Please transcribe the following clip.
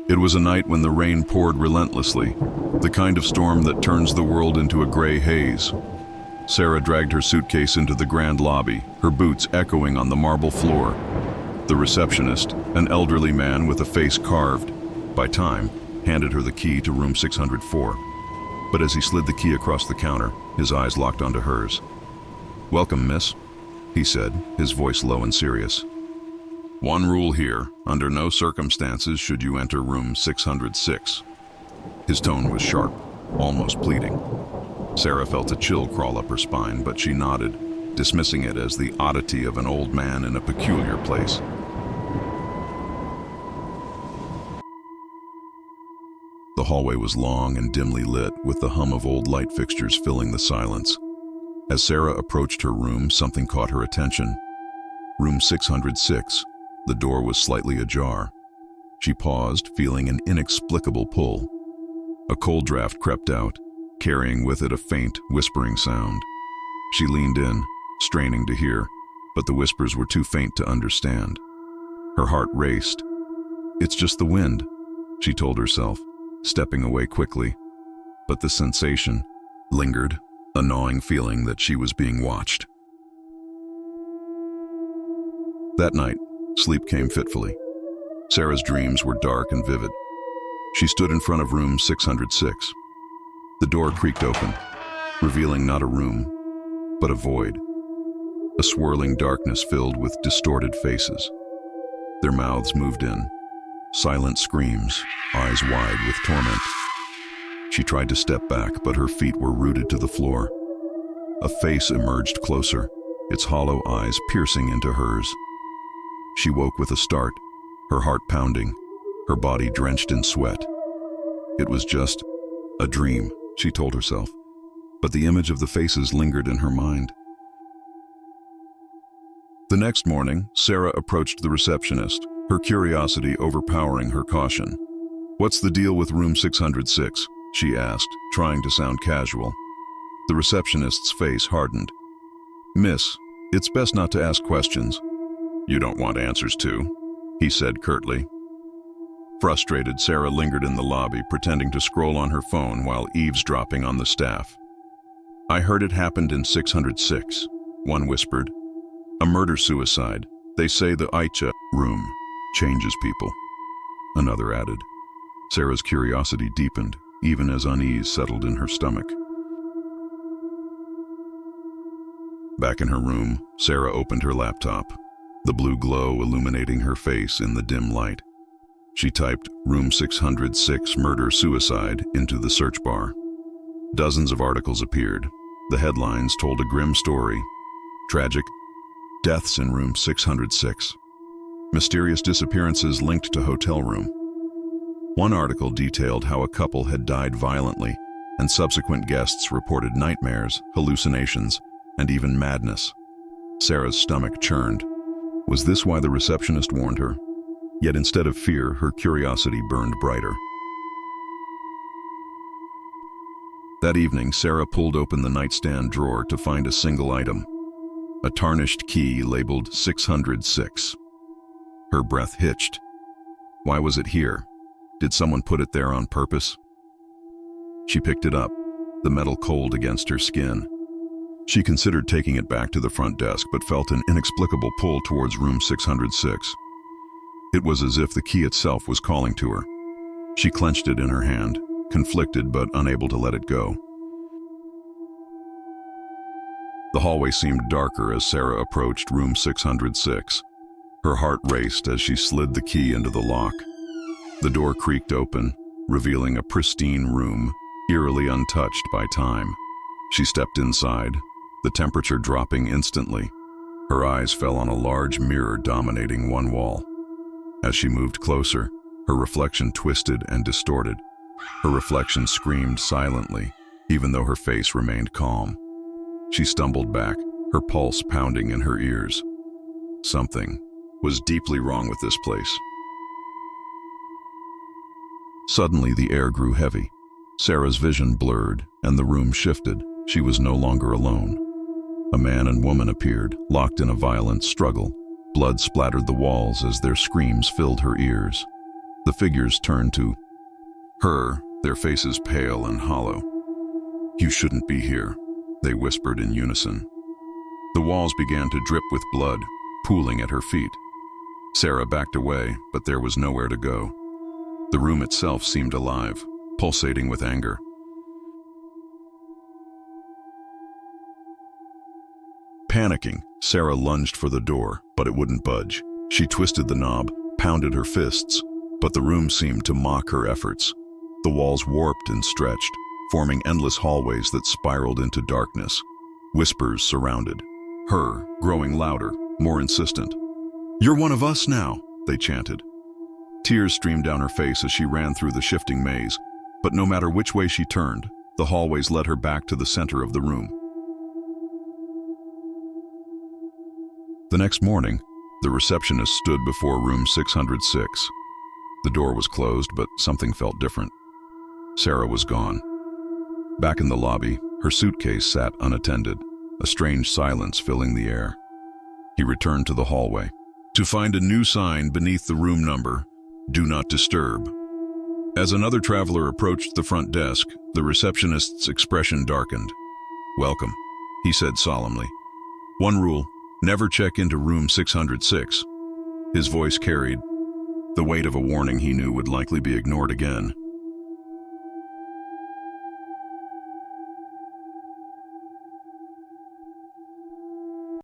It was a night when the rain poured relentlessly, the kind of storm that turns the world into a gray haze. Sarah dragged her suitcase into the grand lobby, her boots echoing on the marble floor. The receptionist, an elderly man with a face carved by time, handed her the key to room 604. But as he slid the key across the counter, his eyes locked onto hers. "Welcome, miss," he said, his voice low and serious. "One rule here, under no circumstances should you enter room 606. His tone was sharp, almost pleading. Sarah felt a chill crawl up her spine, but she nodded, dismissing it as the oddity of an old man in a peculiar place. The hallway was long and dimly lit, with the hum of old light fixtures filling the silence. As Sarah approached her room, something caught her attention. Room 606. The door was slightly ajar. She paused, feeling an inexplicable pull. A cold draft crept out, carrying with it a faint, whispering sound. She leaned in, straining to hear, but the whispers were too faint to understand. Her heart raced. "It's just the wind," she told herself, stepping away quickly. But the sensation lingered, a gnawing feeling that she was being watched. That night, sleep came fitfully. Sarah's dreams were dark and vivid. She stood in front of room 606. The door creaked open, revealing not a room, but a void. A swirling darkness filled with distorted faces. Their mouths moved in, silent screams, eyes wide with torment. She tried to step back, but her feet were rooted to the floor. A face emerged closer, its hollow eyes piercing into hers. She woke with a start, her heart pounding, her body drenched in sweat. It was just a dream, she told herself, but the image of the faces lingered in her mind. The next morning, Sarah approached the receptionist, her curiosity overpowering her caution. "What's the deal with room 606?" she asked, trying to sound casual. The receptionist's face hardened. "Miss, it's best not to ask questions." "You don't want answers to," he said curtly. Frustrated, Sarah lingered in the lobby, pretending to scroll on her phone while eavesdropping on the staff. "I heard it happened in 606, one whispered. "A murder-suicide. They say the Aicha room changes people," another added. Sarah's curiosity deepened, even as unease settled in her stomach. Back in her room, Sarah opened her laptop, the blue glow illuminating her face in the dim light. She typed room 606 murder-suicide into the search bar. Dozens of articles appeared. The headlines told a grim story. Tragic deaths in room 606. Mysterious disappearances linked to hotel room. One article detailed how a couple had died violently, and subsequent guests reported nightmares, hallucinations, and even madness. Sarah's stomach churned. Was this why the receptionist warned her? Yet instead of fear, her curiosity burned brighter. That evening, Sarah pulled open the nightstand drawer to find a single item. A tarnished key labeled 606. Her breath hitched. Why was it here? Did someone put it there on purpose? She picked it up, the metal cold against her skin. She considered taking it back to the front desk, but felt an inexplicable pull towards room 606. It was as if the key itself was calling to her. She clenched it in her hand, conflicted but unable to let it go. The hallway seemed darker as Sarah approached room 606. Her heart raced as she slid the key into the lock. The door creaked open, revealing a pristine room, eerily untouched by time. She stepped inside, the temperature dropping instantly. Her eyes fell on a large mirror dominating one wall. As she moved closer, her reflection twisted and distorted. Her reflection screamed silently, even though her face remained calm. She stumbled back, her pulse pounding in her ears. Something was deeply wrong with this place. Suddenly, the air grew heavy. Sarah's vision blurred, and the room shifted. She was no longer alone. A man and woman appeared, locked in a violent struggle. Blood splattered the walls as their screams filled her ears. The figures turned to her, their faces pale and hollow. "You shouldn't be here," they whispered in unison. The walls began to drip with blood, pooling at her feet. Sarah backed away, but there was nowhere to go. The room itself seemed alive, pulsating with anger. Panicking, Sarah lunged for the door, but it wouldn't budge. She twisted the knob, pounded her fists, but the room seemed to mock her efforts. The walls warped and stretched, forming endless hallways that spiraled into darkness. Whispers surrounded her, growing louder, more insistent. "You're one of us now," they chanted. Tears streamed down her face as she ran through the shifting maze, but no matter which way she turned, the hallways led her back to the center of the room. The next morning, the receptionist stood before room 606. The door was closed, but something felt different. Sarah was gone. Back in the lobby, her suitcase sat unattended, a strange silence filling the air. He returned to the hallway, to find a new sign beneath the room number, "Do not disturb." As another traveler approached the front desk, the receptionist's expression darkened. "Welcome," he said solemnly. "One rule, never check into room 606. His voice carried the weight of a warning he knew would likely be ignored again.